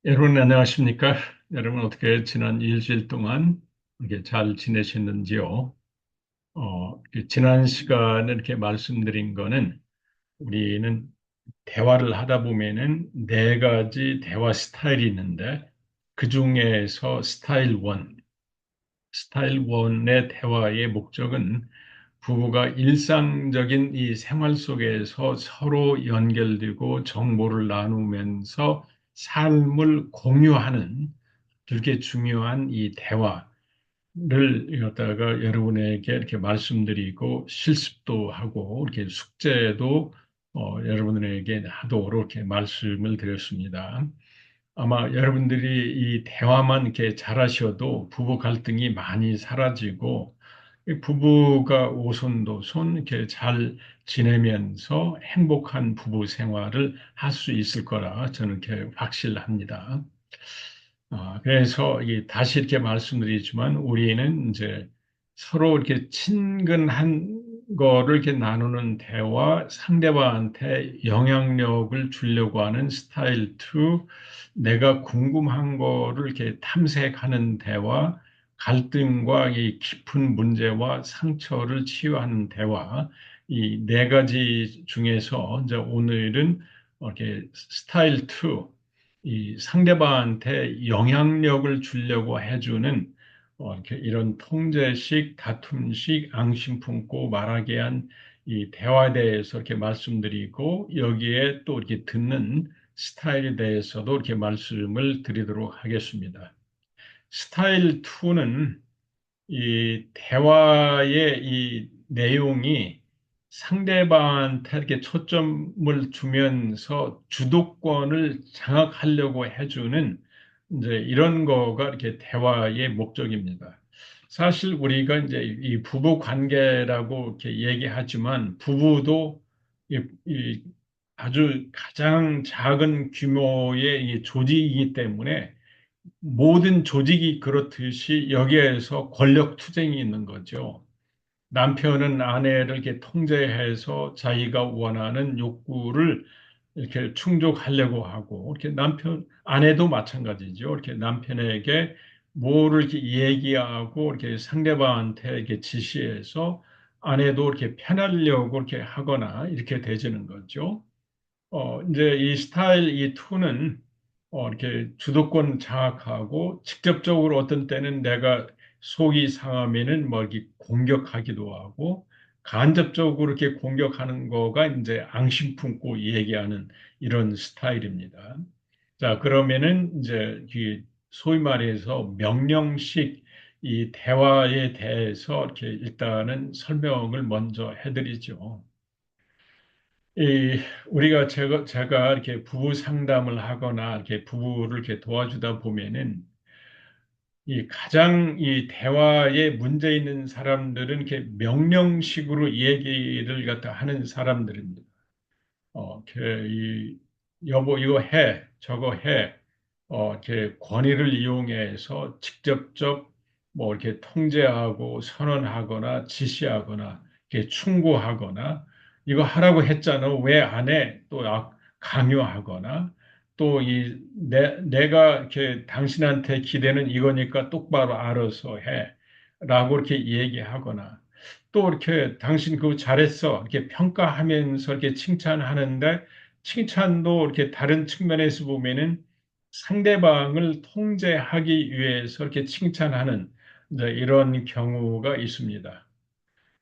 여러분 안녕하십니까? 여러분 어떻게 지난 일주일 동안 이렇게 잘 지내셨는지요? 지난 시간에 이렇게 말씀드린 거는 우리는 대화를 하다 보면은 네 가지 대화 스타일이 있는데 그 중에서 스타일 1의 대화의 목적은 부부가 일상적인 이 생활 속에서 서로 연결되고 정보를 나누면서 삶을 공유하는 그렇게 중요한 이 대화를 갖다가 여러분에게 이렇게 말씀드리고 실습도 하고 이렇게 숙제도 여러분에게 하도록 이렇게 말씀을 드렸습니다. 아마 여러분들이 이 대화만 이렇게 잘하셔도 부부 갈등이 많이 사라지고 이 부부가 오손도손 이렇게 잘 지내면서 행복한 부부 생활을 할 수 있을 거라 저는 이렇게 확실합니다. 그래서 다시 이렇게 말씀드리지만 우리는 이제 서로 이렇게 친근한 거를 이렇게 나누는 대화, 상대방한테 영향력을 주려고 하는 스타일 2, 내가 궁금한 거를 이렇게 탐색하는 대화, 갈등과 이 깊은 문제와 상처를 치유하는 대화, 이 네 가지 중에서 이제 오늘은 이렇게 스타일 2, 이 상대방한테 영향력을 주려고 해주는 이렇게 이런 통제식, 다툼식, 앙심 품고 말하게 한 이 대화에 대해서 이렇게 말씀드리고 여기에 또 이렇게 듣는 스타일에 대해서도 이렇게 말씀을 드리도록 하겠습니다. 스타일 2는 이 대화의 이 내용이 상대방한테 이렇게 초점을 주면서 주도권을 장악하려고 해주는 이제 이런 거가 이렇게 대화의 목적입니다. 사실 우리가 이제 이 부부 관계라고 이렇게 얘기하지만 부부도 이 아주 가장 작은 규모의 이 조직이기 때문에 모든 조직이 그렇듯이 여기에서 권력 투쟁이 있는 거죠. 남편은 아내를 이렇게 통제해서 자기가 원하는 욕구를 이렇게 충족하려고 하고, 이렇게 아내도 마찬가지죠. 이렇게 남편에게 뭐를 이렇게 얘기하고, 이렇게 상대방한테 이렇게 지시해서 아내도 이렇게 편하려고 이렇게 하거나 이렇게 되지는 거죠. 이제 이 스타일 이 2는 이렇게 주도권 장악하고 직접적으로 어떤 때는 내가 속이 상하면은 뭐 이렇게 공격하기도 하고 간접적으로 이렇게 공격하는 거가 이제 앙심 품고 얘기하는 이런 스타일입니다. 자, 그러면은 이제 이 소위 말해서 명령식 이 대화에 대해서 이렇게 일단은 설명을 먼저 해드리죠. 우리가 제가 이렇게 부부 상담을 하거나 이렇게 부부를 이렇게 도와주다 보면은 이 가장 이 대화에 문제 있는 사람들은 이렇게 명령식으로 얘기를 갖다 하는 사람들입니다. 여보, 이거 해, 저거 해. 이렇게 권위를 이용해서 직접적 뭐 이렇게 통제하고 선언하거나 지시하거나 이렇게 충고하거나 이거 하라고 했잖아. 왜 안 해? 또 강요하거나 또 내가 이렇게 당신한테 기대는 이거니까 똑바로 알아서 해. 라고 이렇게 얘기하거나 또 이렇게 당신 그거 잘했어. 이렇게 평가하면서 이렇게 칭찬하는데 칭찬도 이렇게 다른 측면에서 보면은 상대방을 통제하기 위해서 이렇게 칭찬하는 이제 이런 경우가 있습니다.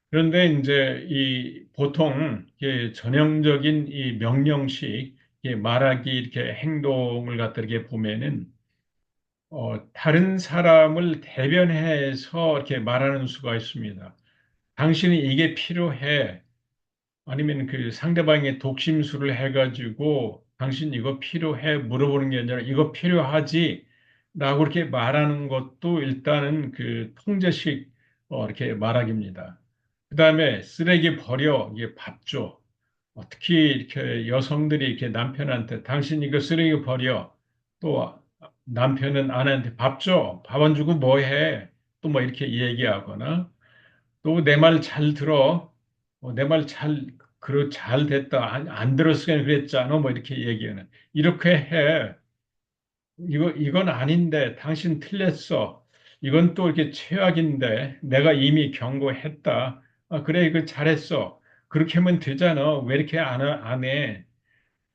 그런데 이제 이 보통 이게 전형적인 이 명령식 이게 말하기 이렇게 행동을 갖다 이렇게 보면은 다른 사람을 대변해서 이렇게 말하는 수가 있습니다. 당신이 이게 필요해. 아니면 그 상대방의 독심술을 해가지고 당신 이거 필요해 물어보는 게 아니라 이거 필요하지? 라고 이렇게 말하는 것도 일단은 그 통제식 이렇게 말하기입니다. 그 다음에 쓰레기 버려, 이게 밥 줘. 특히 이렇게 여성들이 이렇게 남편한테 당신 이거 쓰레기 버려. 또 남편은 아내한테 밥 줘. 밥 안 주고 뭐 해? 또 뭐 이렇게 얘기하거나 또 내 말 잘 들어. 내 말 잘 됐다. 안 들었으면 그랬잖아. 뭐 이렇게 얘기하는. 이렇게 해. 이건 아닌데, 당신 틀렸어. 이건 또 이렇게 최악인데, 내가 이미 경고했다. 아, 그래, 이거 잘했어. 그렇게 하면 되잖아. 왜 이렇게 안 해?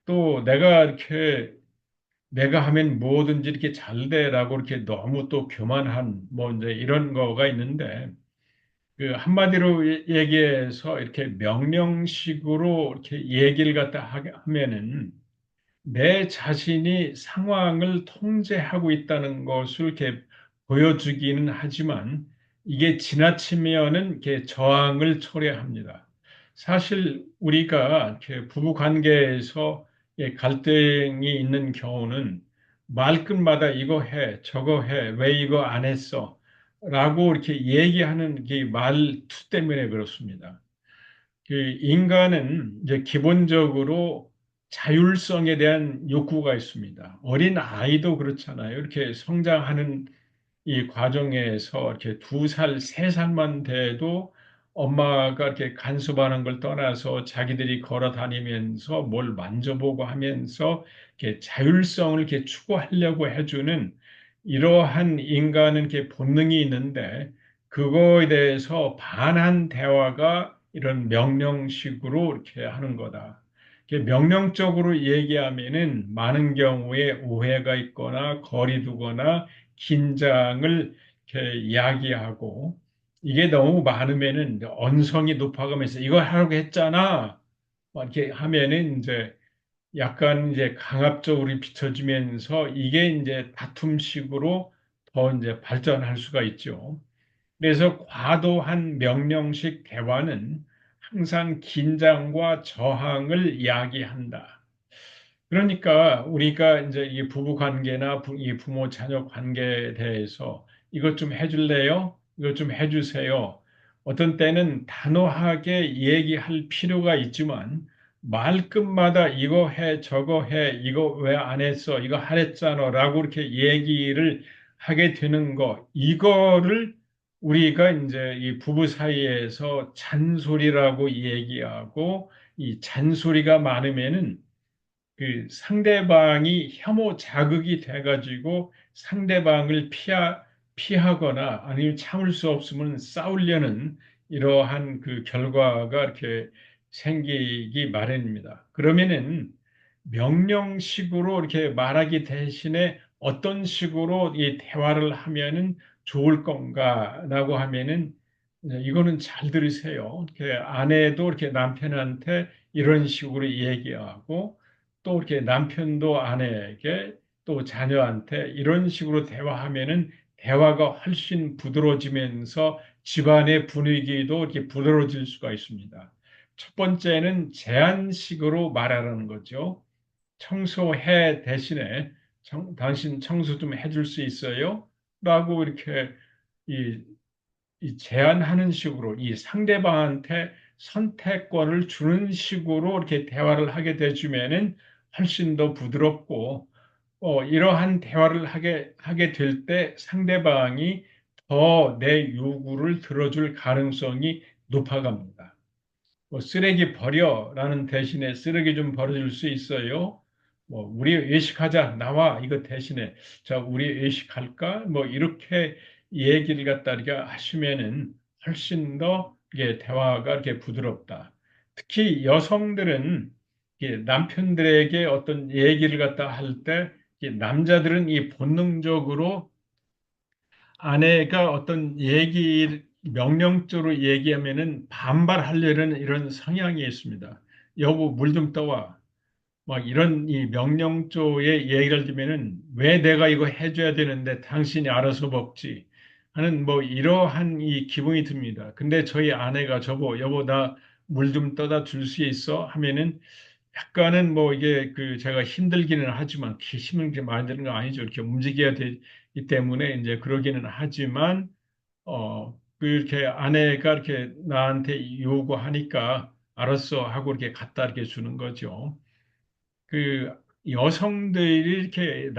또 내가 하면 뭐든지 이렇게 잘 돼라고 이렇게 너무 또 교만한 뭐 이제 이런 거가 있는데, 그 한마디로 얘기해서 이렇게 명령식으로 이렇게 얘기를 갖다 하면은 내 자신이 상황을 통제하고 있다는 것을 이렇게 보여주기는 하지만 이게 지나치면은 이렇게 저항을 초래합니다. 사실 우리가 이렇게 부부 관계에서 갈등이 있는 경우는 말끝마다 이거 해, 저거 해, 왜 이거 안 했어? 라고 이렇게 얘기하는 그 말투 때문에 그렇습니다. 그 인간은 이제 기본적으로 자율성에 대한 욕구가 있습니다. 어린 아이도 그렇잖아요. 이렇게 성장하는 이 과정에서 이렇게 2살, 3살만 돼도 엄마가 이렇게 간섭하는 걸 떠나서 자기들이 걸어 다니면서 뭘 만져보고 하면서 이렇게 자율성을 이렇게 추구하려고 해주는 이러한 인간은 이렇게 본능이 있는데 그거에 대해서 반한 대화가 이런 명령식으로 이렇게 하는 거다. 이렇게 명령적으로 얘기하면은 많은 경우에 오해가 있거나 거리 두거나 긴장을 이렇게 이야기하고 이게 너무 많으면은 이제 언성이 높아가면서 이거 하라고 했잖아. 막 이렇게 하면은 이제 약간 이제 강압적으로 비춰지면서 이게 이제 다툼식으로 더 이제 발전할 수가 있죠. 그래서 과도한 명령식 대화는 항상 긴장과 저항을 이야기한다. 그러니까 우리가 이제 이 부부 관계나 이 부모 자녀 관계에 대해서 이것 좀 해줄래요? 이것 좀 해주세요. 어떤 때는 단호하게 얘기할 필요가 있지만 말끝마다 이거 해, 저거 해, 이거 왜 안 했어, 이거 하랬잖아 라고 이렇게 얘기를 하게 되는 거, 이거를 우리가 이제 이 부부 사이에서 잔소리라고 얘기하고 이 잔소리가 많으면은 그 상대방이 혐오 자극이 돼가지고 상대방을 피하거나 아니면 참을 수 없으면 싸우려는 이러한 그 결과가 이렇게 생기기 마련입니다. 그러면은 명령식으로 이렇게 말하기 대신에 어떤 식으로 이 대화를 하면은 좋을 건가라고 하면은 이거는 잘 들으세요. 이렇게 아내도 이렇게 남편한테 이런 식으로 얘기하고 또 이렇게 남편도 아내에게 또 자녀한테 이런 식으로 대화하면은 대화가 훨씬 부드러워지면서 집안의 분위기도 이렇게 부드러워질 수가 있습니다. 첫 번째는 제안식으로 말하라는 거죠. 청소해 대신에 당신 청소 좀 해줄 수 있어요? 라고 이렇게 이, 이 제안하는 식으로 이 상대방한테 선택권을 주는 식으로 이렇게 대화를 하게 되주면은 훨씬 더 부드럽고 이러한 대화를 하게 될 때 상대방이 더 내 요구를 들어줄 가능성이 높아갑니다. 뭐 쓰레기 버려라는 대신에 쓰레기 좀 버려줄 수 있어요? 뭐 우리 외식하자 나와 이거 대신에 자 우리 외식할까? 뭐 이렇게 얘기를 갖다 이렇게 하시면은 훨씬 더 이게 대화가 이렇게 부드럽다. 특히 여성들은 이게 남편들에게 어떤 얘기를 갖다 할 때 남자들은 이 본능적으로 아내가 어떤 명령적으로 얘기하면은 반발하려는 이런 성향이 있습니다. 여보, 물 좀 떠와. 막 이런 이 명령조의 얘기를 들으면은 왜 내가 이거 해줘야 되는데 당신이 알아서 먹지 하는 뭐 이러한 이 기분이 듭니다. 근데 저희 아내가 저보, 여보, 나 물 좀 떠다 줄 수 있어? 하면은 약간은 뭐 이게 그 제가 힘들기는 하지만 힘을 이렇게 많이 드는 거 아니죠. 이렇게 움직여야 되기 때문에 이제 그러기는 하지만 그렇게 아내가 이렇게 나한테 요구하니까 알았어 하고 이렇게 갖다 이렇게 주는 거죠. 그 여성들이 이렇게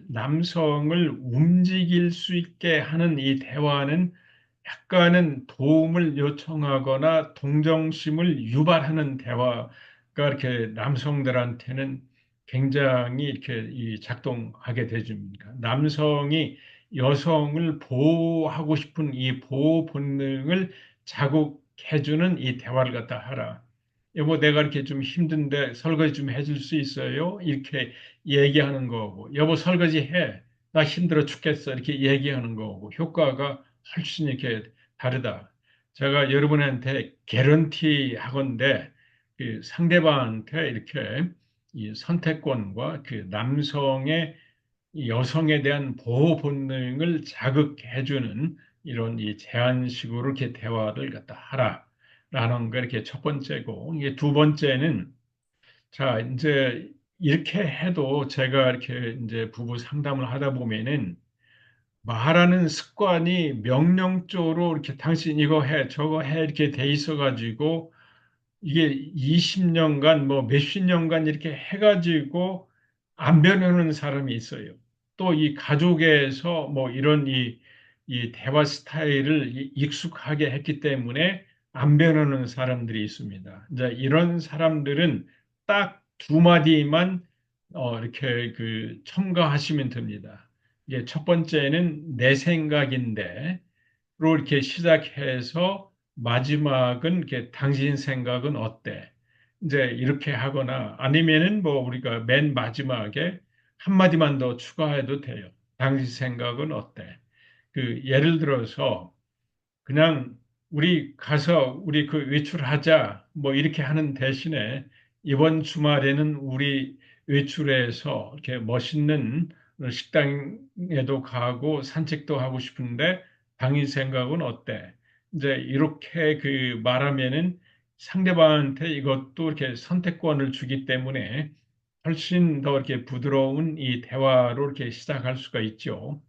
남성을 움직일 수 있게 하는 이 대화는 약간은 도움을 요청하거나 동정심을 유발하는 대화가 이렇게 남성들한테는 굉장히 이렇게 작동하게 되줍니다. 남성이 여성을 보호하고 싶은 이 보호 본능을 자극해주는 이 대화를 갖다 하라. 여보, 내가 이렇게 좀 힘든데 설거지 좀 해줄 수 있어요? 이렇게 얘기하는 거고, 여보, 설거지 해. 나 힘들어 죽겠어. 이렇게 얘기하는 거고, 효과가 훨씬 이렇게 다르다. 제가 여러분한테 개런티 하건데, 그 상대방한테 이렇게 이 선택권과 그 남성의 이 여성에 대한 보호 본능을 자극해주는 이런 이 제안식으로 이렇게 대화를 갖다 하라라는 거 이렇게 첫 번째고, 이게 두 번째는 자, 이제 이렇게 해도 제가 이렇게 이제 부부 상담을 하다 보면은 말하는 습관이 명령조로 이렇게 당신 이거 해, 저거 해 이렇게 돼 있어가지고 이게 20년간 뭐 몇십 년간 이렇게 해가지고 안 변하는 사람이 있어요. 또 이 가족에서 뭐 이런 이 대화 스타일을 익숙하게 했기 때문에 안 변하는 사람들이 있습니다. 이제 이런 사람들은 딱 두 마디만 이렇게 그 첨가하시면 됩니다. 이게 첫 번째는 내 생각인데 로 이렇게 시작해서 마지막은 이렇게 당신 생각은 어때? 이제 이렇게 하거나 아니면은 뭐 우리가 맨 마지막에 한마디만 더 추가해도 돼요. 당신 생각은 어때? 그 예를 들어서 그냥 우리 가서 우리 그 외출하자 뭐 이렇게 하는 대신에 이번 주말에는 우리 외출해서 이렇게 멋있는 식당에도 가고 산책도 하고 싶은데 당신 생각은 어때? 이제 이렇게 그 말하면은 상대방한테 이것도 이렇게 선택권을 주기 때문에 훨씬 더 이렇게 부드러운 이 대화로 이렇게 시작할 수가 있죠.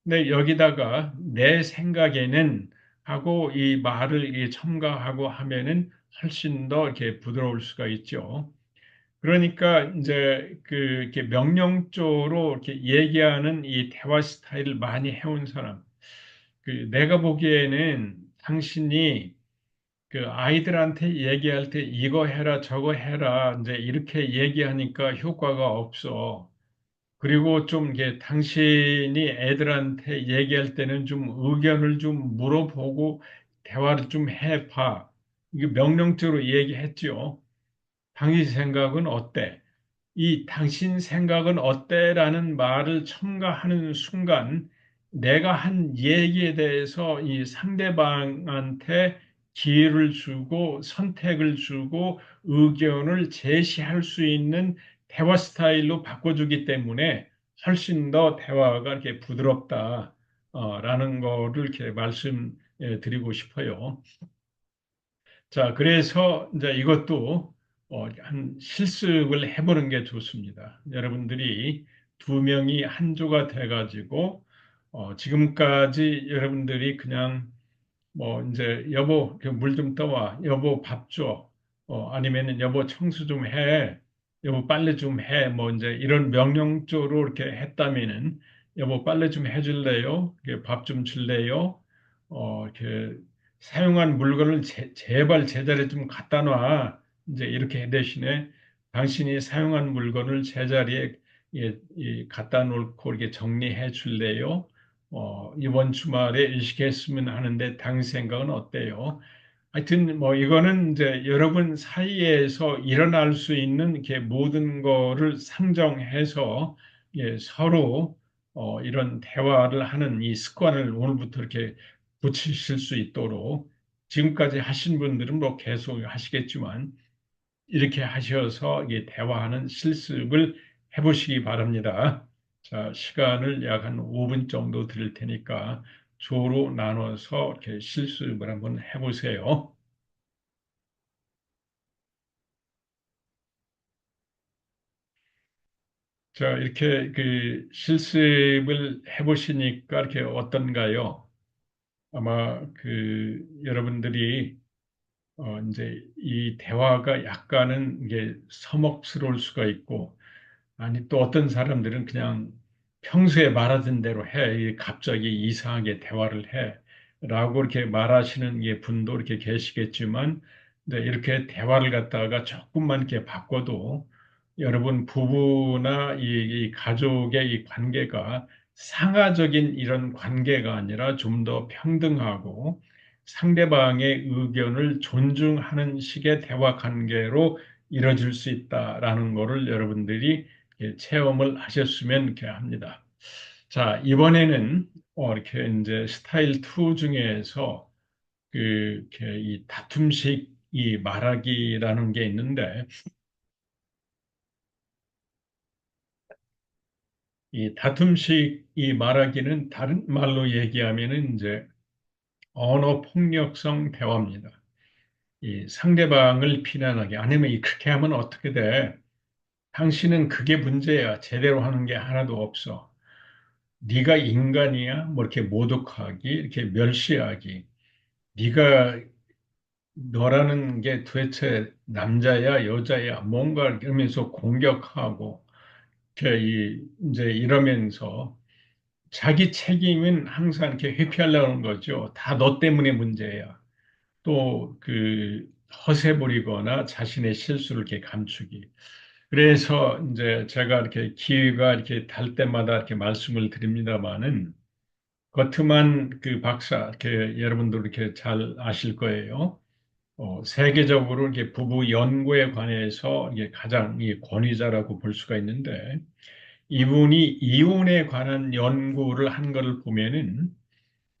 근데 여기다가 내 생각에는 하고 이 말을 첨가하고 하면은 훨씬 더 이렇게 부드러울 수가 있죠. 그러니까 이제 그 이렇게 명령조로 이렇게 얘기하는 이 대화 스타일을 많이 해온 사람, 그 내가 보기에는 당신이 그 아이들한테 얘기할 때 이거 해라 저거 해라 이제 이렇게 얘기하니까 효과가 없어. 그리고 좀 이게 당신이 애들한테 얘기할 때는 좀 의견을 좀 물어보고 대화를 좀 해봐. 이게 명령적으로 얘기했죠. 당신 생각은 어때? 이 당신 생각은 어때라는 말을 첨가하는 순간 내가 한 얘기에 대해서 이 상대방한테 기회를 주고 선택을 주고 의견을 제시할 수 있는 대화 스타일로 바꿔주기 때문에 훨씬 더 대화가 이렇게 부드럽다, 라는 거를 이렇게 말씀드리고 싶어요. 자, 그래서 이제 이것도 한 실습을 해보는 게 좋습니다. 여러분들이 두 명이 한 조가 돼가지고 지금까지 여러분들이 그냥 뭐 이제 여보 물 좀 떠와, 여보 밥 줘, 아니면은 여보 청소 좀 해, 여보 빨래 좀 해, 뭐 이제 이런 명령조로 이렇게 했다면은 여보 빨래 좀 해줄래요? 밥 좀 줄래요? 이렇게 사용한 물건을 제발 제자리에 좀 갖다 놔. 이제 이렇게 대신에 당신이 사용한 물건을 제자리에 갖다 놓고 이렇게 정리해 줄래요? 이번 주말에 일식했으면 하는데 당신 생각은 어때요? 하여튼 뭐 이거는 이제 여러분 사이에서 일어날 수 있는 이렇게 모든 거를 상정해서 서로 이런 대화를 하는 이 습관을 오늘부터 이렇게 고치실 수 있도록 지금까지 하신 분들은 뭐 계속 하시겠지만 이렇게 하셔서 이 대화하는 실습을 해보시기 바랍니다. 자, 시간을 약 한 5분 정도 드릴 테니까 조로 나눠서 이렇게 실습을 한번 해보세요. 자, 이렇게 그 실습을 해보시니까 이렇게 어떤가요? 아마 그 여러분들이 이제 이 대화가 약간은 이게 서먹스러울 수가 있고 아니, 또 어떤 사람들은 그냥 평소에 말하던 대로 해. 갑자기 이상하게 대화를 해. 라고 이렇게 말하시는 분도 이렇게 계시겠지만, 네, 이렇게 대화를 갖다가 조금만 이렇게 바꿔도, 여러분 부부나 이 가족의 이 관계가 상하적인 이런 관계가 아니라 좀 더 평등하고 상대방의 의견을 존중하는 식의 대화 관계로 이뤄질 수 있다라는 것을 여러분들이 체험을 하셨으면 이렇게 합니다. 자, 이번에는 이렇게 이제 스타일 2 중에서 이렇게 이 다툼식 이 말하기라는 게 있는데 이 다툼식 이 말하기는 다른 말로 얘기하면은 이제 언어 폭력성 대화입니다. 이 상대방을 비난하게 아니면 그렇게 하면 어떻게 돼? 당신은 그게 문제야. 제대로 하는 게 하나도 없어. 네가 인간이야? 뭐 이렇게 모독하기, 이렇게 멸시하기. 네가 너라는 게 도대체 남자야, 여자야, 뭔가 이러면서 공격하고, 이렇게 이제 이러면서 자기 책임은 항상 이렇게 회피하려는 거죠. 다 너 때문에 문제야. 또 허세 부리거나 자신의 실수를 이렇게 감추기. 그래서 이제 제가 이렇게 기회가 이렇게 달 때마다 이렇게 말씀을 드립니다만은 거트만 박사, 이렇게 여러분도 이렇게 잘 아실 거예요. 세계적으로 이렇게 부부 연구에 관해서 이게 가장 이 권위자라고 볼 수가 있는데 이분이 이혼에 관한 연구를 한 것을 보면은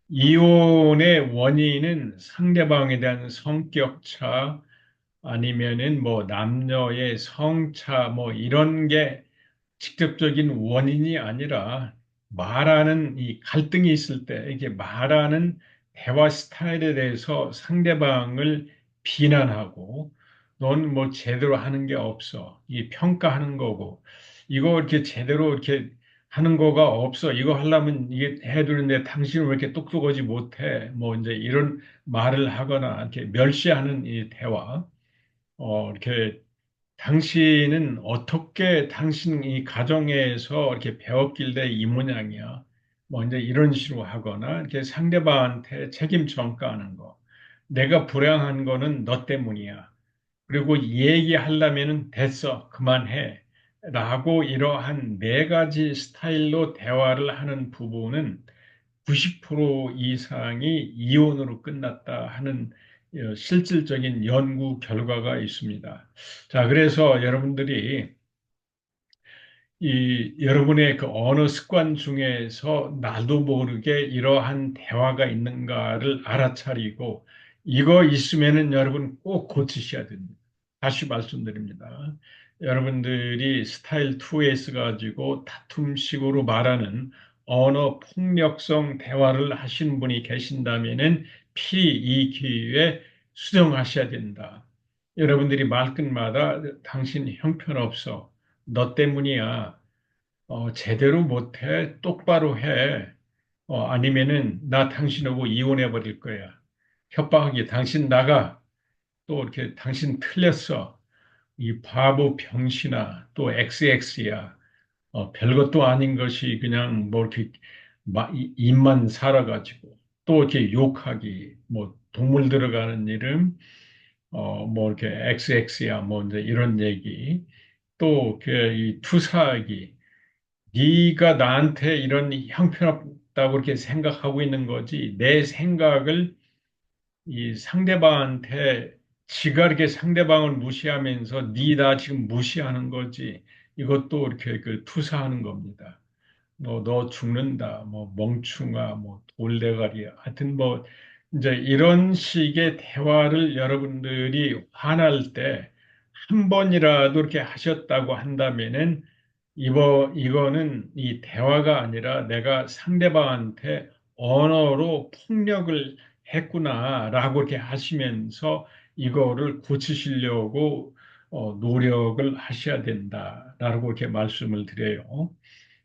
이혼의 원인은 상대방에 대한 성격 차 아니면은 뭐 남녀의 성차 뭐 이런 게 직접적인 원인이 아니라 말하는 이 갈등이 있을 때 이게 말하는 대화 스타일에 대해서 상대방을 비난하고 넌 뭐 제대로 하는 게 없어. 이 평가하는 거고 이거 이렇게 제대로 이렇게 하는 거가 없어. 이거 하려면 이게 해야 되는데 당신은 왜 이렇게 똑똑하지 못해? 뭐 이제 이런 말을 하거나 이렇게 멸시하는 이 대화. 이렇게 당신은 어떻게 당신 이 가정에서 이렇게 배웠길래 이 모양이야. 뭐 이제 이런 식으로 하거나 이렇게 상대방한테 책임 전가하는 거. 내가 불행한 거는 너 때문이야. 그리고 얘기하려면은 됐어. 그만해. 라고 이러한 네 가지 스타일로 대화를 하는 부부는 90% 이상이 이혼으로 끝났다 하는 실질적인 연구 결과가 있습니다. 자, 그래서 여러분들이 여러분의 그 언어 습관 중에서 나도 모르게 이러한 대화가 있는가를 알아차리고 이거 있으면은 여러분 꼭 고치셔야 됩니다. 다시 말씀드립니다. 여러분들이 스타일 2S 가지고 다툼식으로 말하는 언어 폭력성 대화를 하신 분이 계신다면은 필히 이 기회에 수정하셔야 된다. 여러분들이 말끝마다 당신 형편없어. 너 때문이야. 제대로 못해. 똑바로 해. 아니면은 나 당신하고 이혼해 버릴 거야. 협박하기 당신 나가. 또 이렇게 당신 틀렸어. 이 바보 병신아. 또 XX야. 별것도 아닌 것이 그냥 뭐 이렇게 입만 살아가지고 또 이렇게 욕하기. 뭐 동물 들어가는 이름. 뭐 이렇게 XX야. 뭐 이제 이런 얘기. 또 이 투사하기. 네가 나한테 이런 형편없다고 그렇게 생각하고 있는 거지. 내 생각을 이 상대방한테 지가 이렇게 상대방을 무시하면서 네 나 지금 무시하는 거지. 이것도 이렇게 투사하는 겁니다. 너 죽는다. 뭐 멍충아, 뭐 돌대가리야. 하여튼 뭐 이제 이런 식의 대화를 여러분들이 화날 때 한 번이라도 이렇게 하셨다고 한다면은 이거는 이 대화가 아니라 내가 상대방한테 언어로 폭력을 했구나라고 이렇게 하시면서 이거를 고치시려고 노력을 하셔야 된다라고 이렇게 말씀을 드려요.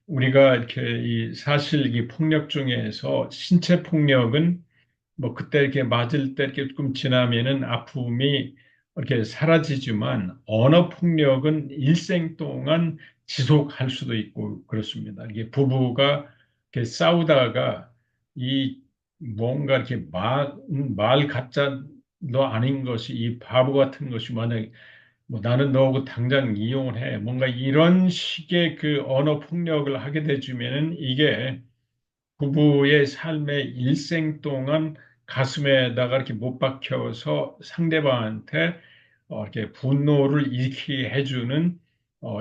우리가 이렇게 사실 이 폭력 중에서 신체 폭력은 뭐 그때 이렇게 맞을 때 이렇게 조금 지나면은 아픔이 이렇게 사라지지만 언어 폭력은 일생 동안 지속할 수도 있고 그렇습니다. 이게 부부가 이렇게 싸우다가 이 뭔가 이렇게 말 가짜도 아닌 것이 이 바보 같은 것이 만약에 뭐 나는 너하고 당장 이혼을 해. 뭔가 이런 식의 그 언어 폭력을 하게 되주면은 이게 부부의 삶의 일생 동안 가슴에다가 이렇게 못 박혀서 상대방한테 이렇게 분노를 일으키게 해주는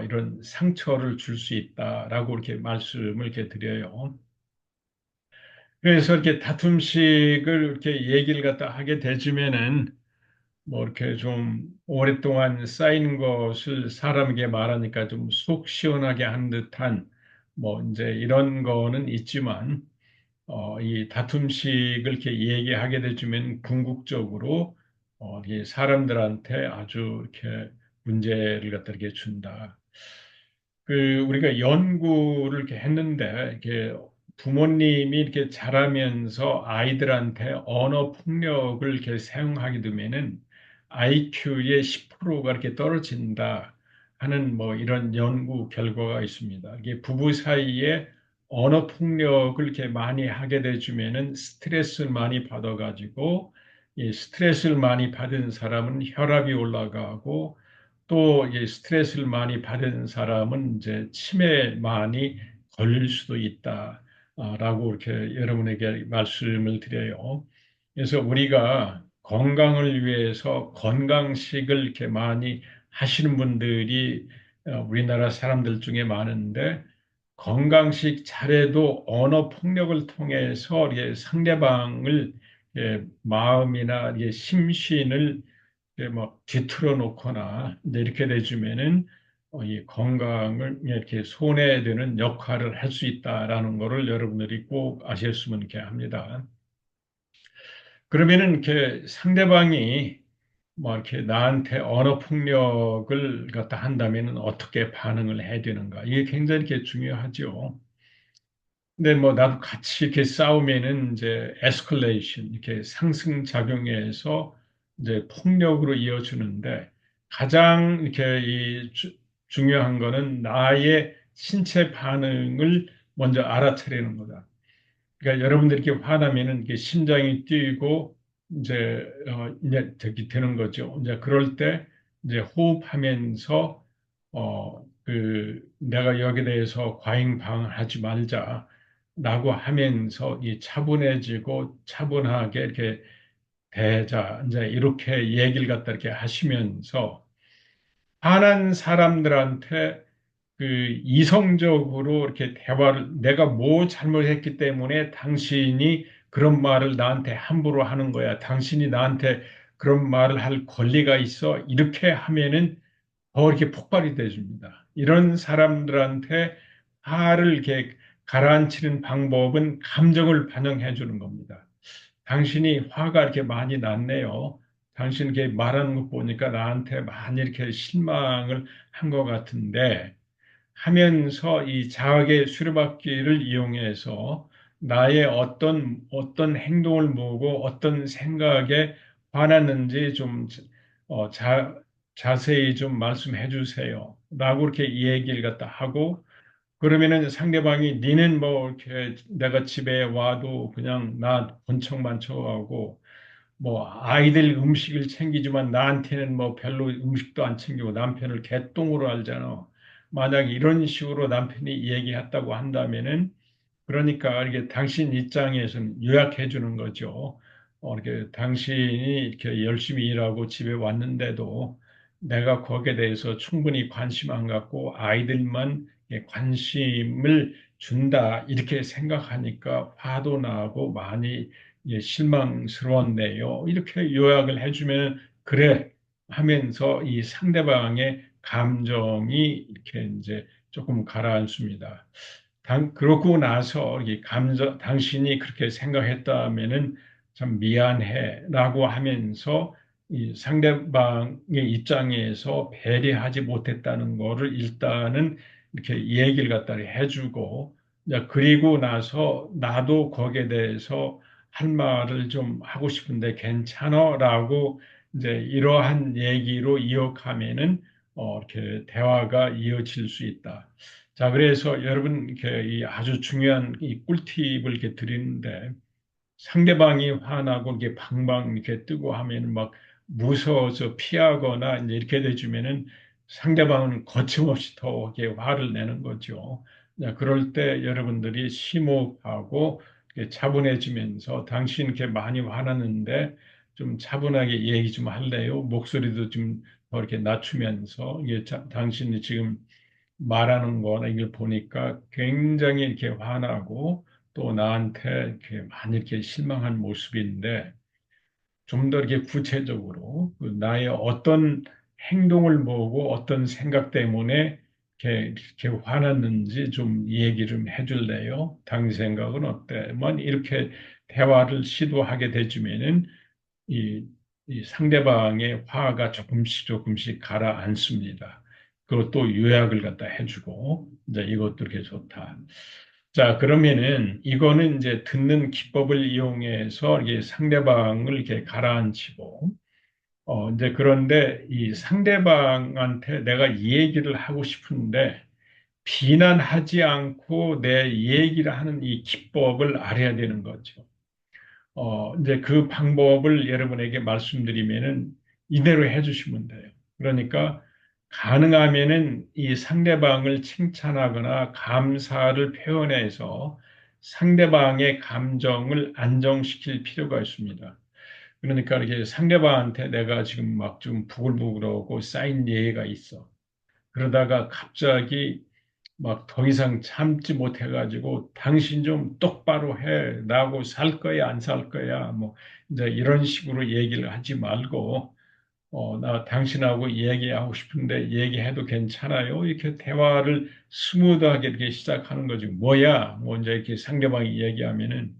이런 상처를 줄 수 있다라고 이렇게 말씀을 이렇게 드려요. 그래서 이렇게 다툼식을 이렇게 얘기를 갖다 하게 되지면은 뭐 이렇게 좀 오랫동안 쌓인 것을 사람에게 말하니까 좀 속 시원하게 한 듯한 뭐 이제 이런 거는 있지만 이 다툼식을 이렇게 얘기하게 되면 궁극적으로 이 사람들한테 아주 이렇게 문제를 갖다 이렇게 준다. 그 우리가 연구를 이렇게 했는데 이렇게 부모님이 이렇게 자라면서 아이들한테 언어 폭력을 이렇게 사용하게 되면은 IQ의 10%가 이렇게 떨어진다 하는 뭐 이런 연구 결과가 있습니다. 이게 부부 사이에 언어 폭력을 이렇게 많이 하게 되주면은 스트레스를 많이 받아가지고 이 스트레스를 많이 받은 사람은 혈압이 올라가고 또 이 스트레스를 많이 받은 사람은 이제 치매에 많이 걸릴 수도 있다라고 이렇게 여러분에게 말씀을 드려요. 그래서 우리가 건강을 위해서 건강식을 이렇게 많이 하시는 분들이 우리나라 사람들 중에 많은데 건강식 잘해도 언어 폭력을 통해서 이게 상대방을 마음이나 이게 심신을 뭐 뒤틀어 놓거나 이제 이렇게 되주면은 이 건강을 이렇게 손해되는 역할을 할 수 있다라는 것을 여러분들이 꼭 아셨으면 이렇게 합니다. 그러면은 이렇게 상대방이 뭐 이렇게 나한테 언어 폭력을 갖다 한다면은 어떻게 반응을 해야 되는가? 이게 굉장히 이렇게 중요하죠. 근데 뭐 나도 같이 이렇게 싸우면은 이제 에스컬레이션 이렇게 상승작용해서 이제 폭력으로 이어지는데 가장 이렇게 중요한 거는 나의 신체 반응을 먼저 알아차리는 거다. 그러니까 여러분들이 이렇게 화나면은 이게 심장이 뛰고 이제 저기 되는 거죠. 이제 그럴 때 이제 호흡하면서 그 내가 여기에 대해서 과잉반응하지 말자라고 하면서 이 차분해지고 차분하게 이렇게 대자 이제 이렇게 얘기를 갖다 이렇게 하시면서 화난 사람들한테 그 이성적으로 이렇게 대화를 내가 뭐 잘못했기 때문에 당신이 그런 말을 나한테 함부로 하는 거야. 당신이 나한테 그런 말을 할 권리가 있어. 이렇게 하면은 더 이렇게 폭발이 돼줍니다. 이런 사람들한테 화를 이렇게 가라앉히는 방법은 감정을 반영해 주는 겁니다. 당신이 화가 이렇게 많이 났네요. 당신 이렇게 말하는 거 보니까 나한테 많이 이렇게 실망을 한 것 같은데 하면서 이 자학의 수레바퀴를 이용해서 나의 어떤 행동을 보고 어떤 생각에 화났는지 좀 어, 자, 자세히 좀 말씀해 주세요. 라고 이렇게 얘기를 갖다 하고 그러면은 상대방이 니는 뭐 이렇게 내가 집에 와도 그냥 나 본척만 쳐하고 뭐 아이들 음식을 챙기지만 나한테는 뭐 별로 음식도 안 챙기고 남편을 개똥으로 알잖아. 만약 이런 식으로 남편이 얘기했다고 한다면은 그러니까 이게 당신 입장에서는 요약해 주는 거죠. 이렇게 당신이 이렇게 열심히 일하고 집에 왔는데도 내가 거기에 대해서 충분히 관심 안 갖고 아이들만 관심을 준다 이렇게 생각하니까 화도 나고 많이 실망스러웠네요. 이렇게 요약을 해주면 그래 하면서 이 상대방의 감정이 이렇게 이제 조금 가라앉습니다. 그러고 나서 이 당신이 그렇게 생각했다면은 참 미안해라고 하면서 이 상대방의 입장에서 배려하지 못했다는 거를 일단은 이렇게 얘기를 갖다 해주고 이제 그리고 나서 나도 거기에 대해서 할 말을 좀 하고 싶은데 괜찮아라고 이제 이러한 얘기로 이어가면은 이렇게 대화가 이어질 수 있다. 자, 그래서 여러분, 이렇게 이 아주 중요한 이 꿀팁을 이렇게 드리는데, 상대방이 화나고 이게 방방 이렇게 뜨고 하면 막 무서워서 피하거나 이제 이렇게 돼주면은 상대방은 거침없이 더 이렇게 화를 내는 거죠. 자, 그럴 때 여러분들이 심호흡하고 이렇게 차분해지면서 당신 이렇게 많이 화났는데 좀 차분하게 얘기 좀 할래요? 목소리도 좀 더 이렇게 낮추면서 이게 당신이 지금 말하는 거나 이걸 보니까 굉장히 이렇게 화나고 또 나한테 이렇게 많이 이렇게 실망한 모습인데 좀 더 이렇게 구체적으로 그 나의 어떤 행동을 보고 어떤 생각 때문에 이렇게 화났는지 좀 얘기 좀 해줄래요? 당신 생각은 어때? 뭐 이렇게 대화를 시도하게 되주면은 이, 이 상대방의 화가 조금씩 조금씩 가라앉습니다. 그것도 요약을 갖다 해주고 이제 이것도 이렇게 좋다. 자, 그러면은 이거는 이제 듣는 기법을 이용해서 이게 상대방을 이렇게 가라앉히고 이제 그런데 이 상대방한테 내가 이 얘기를 하고 싶은데 비난하지 않고 내 얘기를 하는 이 기법을 알아야 되는 거죠. 이제 그 방법을 여러분에게 말씀드리면은 이대로 해주시면 돼요. 그러니까 가능하면은 이 상대방을 칭찬하거나 감사를 표현해서 상대방의 감정을 안정시킬 필요가 있습니다. 그러니까 이렇게 상대방한테 내가 지금 막 좀 부글부글하고 쌓인 예가 있어. 그러다가 갑자기 막 더 이상 참지 못해가지고 당신 좀 똑바로 해. 나하고 살 거야, 안 살 거야. 뭐 이제 이런 식으로 얘기를 하지 말고 나 당신하고 얘기하고 싶은데 얘기해도 괜찮아요? 이렇게 대화를 스무드하게 이렇게 시작하는 거죠. 뭐야? 뭐 이제 이렇게 상대방이 얘기하면은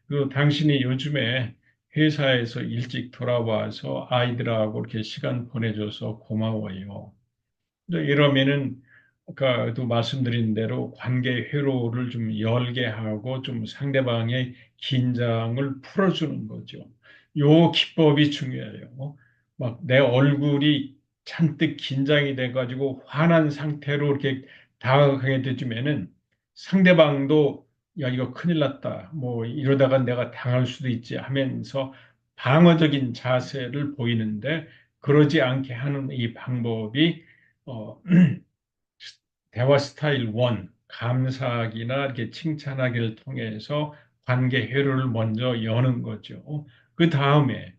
그 당신이 요즘에 회사에서 일찍 돌아와서 아이들하고 이렇게 시간 보내줘서 고마워요. 이러면은 아까도 말씀드린 대로 관계 회로를 좀 열게 하고 좀 상대방의 긴장을 풀어주는 거죠. 요 기법이 중요해요. 막 내 얼굴이 잔뜩 긴장이 돼가지고 화난 상태로 이렇게 다가가게 되면은 상대방도 야, 이거 큰일 났다. 뭐 이러다가 내가 당할 수도 있지 하면서 방어적인 자세를 보이는데 그러지 않게 하는 이 방법이 어, 대화 스타일 1, 감사하기나 이렇게 칭찬하기를 통해서 관계 회로를 먼저 여는 거죠. 그 다음에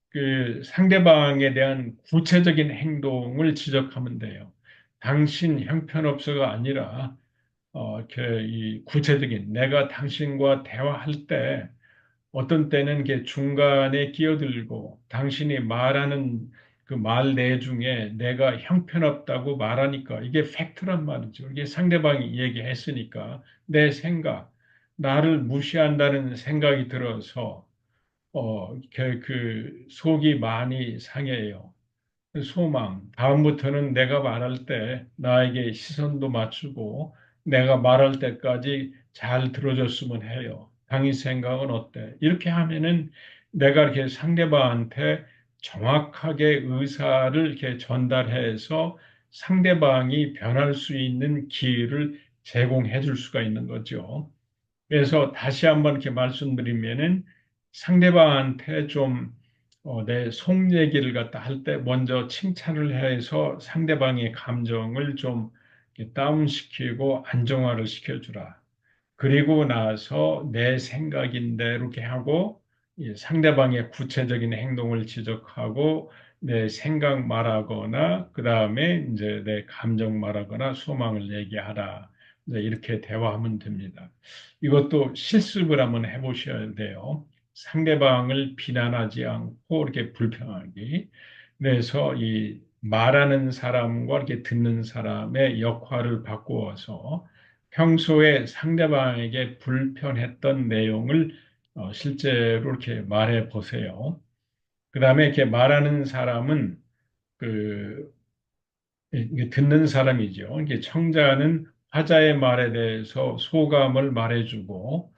그 상대방에 대한 구체적인 행동을 지적하면 돼요. 당신 형편없어가 아니라 이렇게 이 구체적인 내가 당신과 대화할 때 어떤 때는 이게 중간에 끼어들고 당신이 말하는 그 말 내중에 내가 형편없다고 말하니까 이게 팩트란 말이죠. 이게 상대방이 얘기했으니까 내 생각, 나를 무시한다는 생각이 들어서 그 속이 많이 상해요. 소망. 다음부터는 내가 말할 때 나에게 시선도 맞추고 내가 말할 때까지 잘 들어줬으면 해요. 당신 생각은 어때? 이렇게 하면은 내가 이렇게 상대방한테 정확하게 의사를 이렇게 전달해서 상대방이 변할 수 있는 기회를 제공해 줄 수가 있는 거죠. 그래서 다시 한번 이렇게 말씀드리면은 상대방한테 좀 내 속 얘기를 갖다 할 때 먼저 칭찬을 해서 상대방의 감정을 좀 이렇게 다운시키고 안정화를 시켜주라. 그리고 나서 내 생각인데 이렇게 하고 상대방의 구체적인 행동을 지적하고 내 생각 말하거나 그 다음에 이제 내 감정 말하거나 소망을 얘기하라. 이제 이렇게 대화하면 됩니다. 이것도 실습을 한번 해보셔야 돼요. 상대방을 비난하지 않고 이렇게 불평하기. 그래서 이 말하는 사람과 이렇게 듣는 사람의 역할을 바꾸어서 평소에 상대방에게 불편했던 내용을 실제로 이렇게 말해 보세요. 그 다음에 이렇게 말하는 사람은 그 이게 듣는 사람이죠. 이게 청자는 화자의 말에 대해서 소감을 말해주고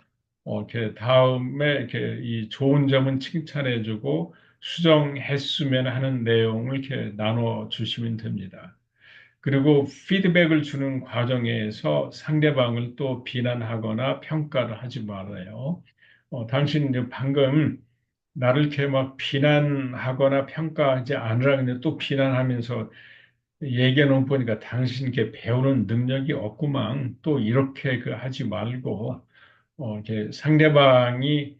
이렇게 다음에 이렇게 이 좋은 점은 칭찬해주고 수정했으면 하는 내용을 이렇게 나눠 주시면 됩니다. 그리고 피드백을 주는 과정에서 상대방을 또 비난하거나 평가를 하지 말아요. 당신 이제 방금 나를 이렇게 막 비난하거나 평가하지 않으라 근데 또 비난하면서 얘기해 놓은 보니까 당신 이렇게 배우는 능력이 없구만. 또 이렇게 그 하지 말고 이렇게 상대방이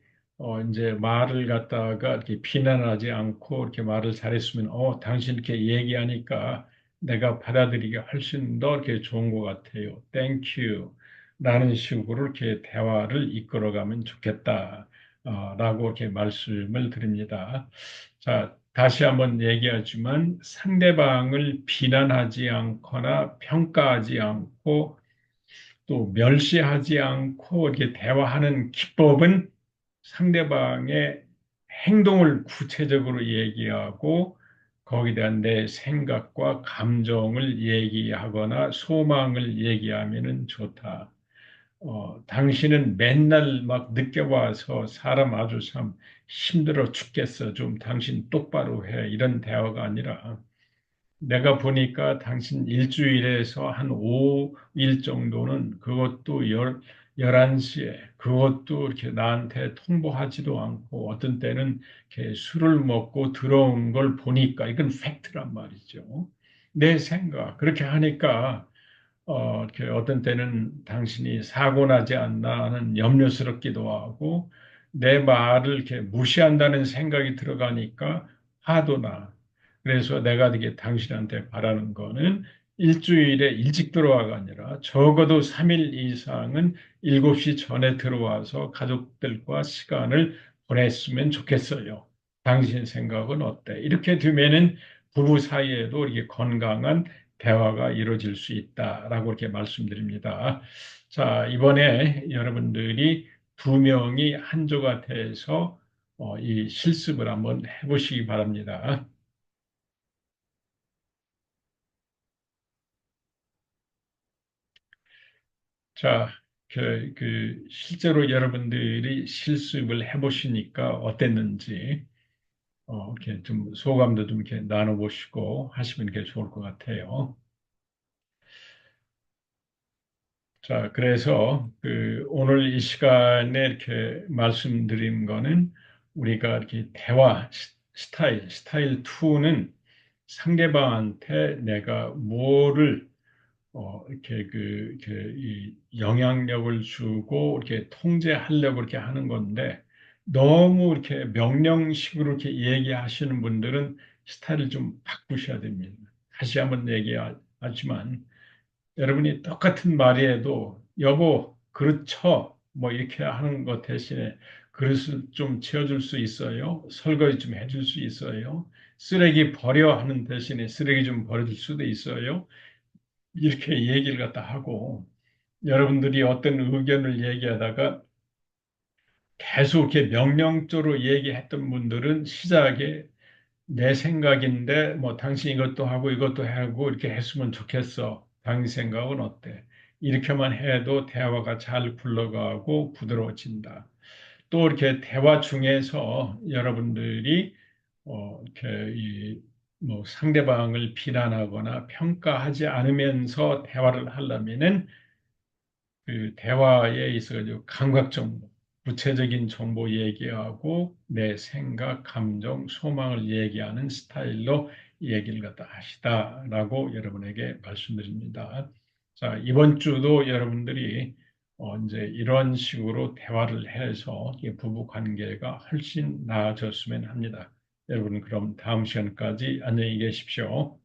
이제 말을 갖다가 이렇게 비난하지 않고 이렇게 말을 잘했으면 당신 이렇게 얘기하니까 내가 받아들이기 훨씬 더 이렇게 좋은 것 같아요. Thank you. 라는 식으로 이렇게 대화를 이끌어가면 좋겠다. 라고 이렇게 말씀을 드립니다. 자, 다시 한번 얘기하지만 상대방을 비난하지 않거나 평가하지 않고 또 멸시하지 않고 이렇게 대화하는 기법은 상대방의 행동을 구체적으로 얘기하고 거기에 대한 내 생각과 감정을 얘기하거나 소망을 얘기하면은 좋다. 당신은 맨날 막 늦게 와서 사람 아주 참 힘들어 죽겠어. 좀 당신 똑바로 해. 이런 대화가 아니라 내가 보니까 당신 일주일에서 한 5일 정도는 그것도 11시에 그것도 이렇게 나한테 통보하지도 않고 어떤 때는 이렇게 술을 먹고 들어온 걸 보니까 이건 팩트란 말이죠. 내 생각. 그렇게 하니까 이렇게 어떤 때는 당신이 사고 나지 않나 하는 염려스럽기도 하고 내 말을 이렇게 무시한다는 생각이 들어가니까 화도 나. 그래서 내가 되게 당신한테 바라는 거는 일주일에 일찍 들어와가 아니라 적어도 3일 이상은 7시 전에 들어와서 가족들과 시간을 보냈으면 좋겠어요. 당신 생각은 어때? 이렇게 되면은 부부 사이에도 이렇게 건강한 대화가 이루어질 수 있다라고 이렇게 말씀드립니다. 자, 이번에 여러분들이 두 명이 한 조가 돼서 이 실습을 한번 해보시기 바랍니다. 자, 실제로 여러분들이 실습을 해보시니까 어땠는지, 이렇게 좀 소감도 좀 이렇게 나눠보시고 하시면 이렇게 좋을 것 같아요. 자, 그래서 오늘 이 시간에 이렇게 말씀드린 거는 우리가 이렇게 대화 스타일 2는 상대방한테 내가 뭐를 이렇게 이렇게 이 영향력을 주고 이렇게 통제하려고 이렇게 하는 건데 너무 이렇게 명령식으로 이렇게 얘기하시는 분들은 스타일을 좀 바꾸셔야 됩니다. 다시 한번 얘기하지만 여러분이 똑같은 말이에도 여보 그렇죠 뭐 이렇게 하는 것 대신에 그릇을 좀 채워줄 수 있어요? 설거지 좀 해줄 수 있어요? 쓰레기 버려 하는 대신에 쓰레기 좀 버려줄 수도 있어요? 이렇게 얘기를 갖다 하고 여러분들이 어떤 의견을 얘기하다가 계속 이렇게 명령조로 얘기했던 분들은 시작에 내 생각인데 뭐 당신 이것도 하고 이것도 하고 이렇게 했으면 좋겠어. 당신 생각은 어때? 이렇게만 해도 대화가 잘 굴러가고 부드러워진다. 또 이렇게 대화 중에서 여러분들이 이렇게 뭐 상대방을 비난하거나 평가하지 않으면서 대화를 하려면은 그 대화에 있어가지고 감각 정보, 구체적인 정보 얘기하고 내 생각, 감정, 소망을 얘기하는 스타일로 얘기를 갖다 하시다라고 여러분에게 말씀드립니다. 자, 이번 주도 여러분들이 이제 이런 식으로 대화를 해서 이 부부 관계가 훨씬 나아졌으면 합니다. 여러분, 그럼 다음 시간까지 안녕히 계십시오.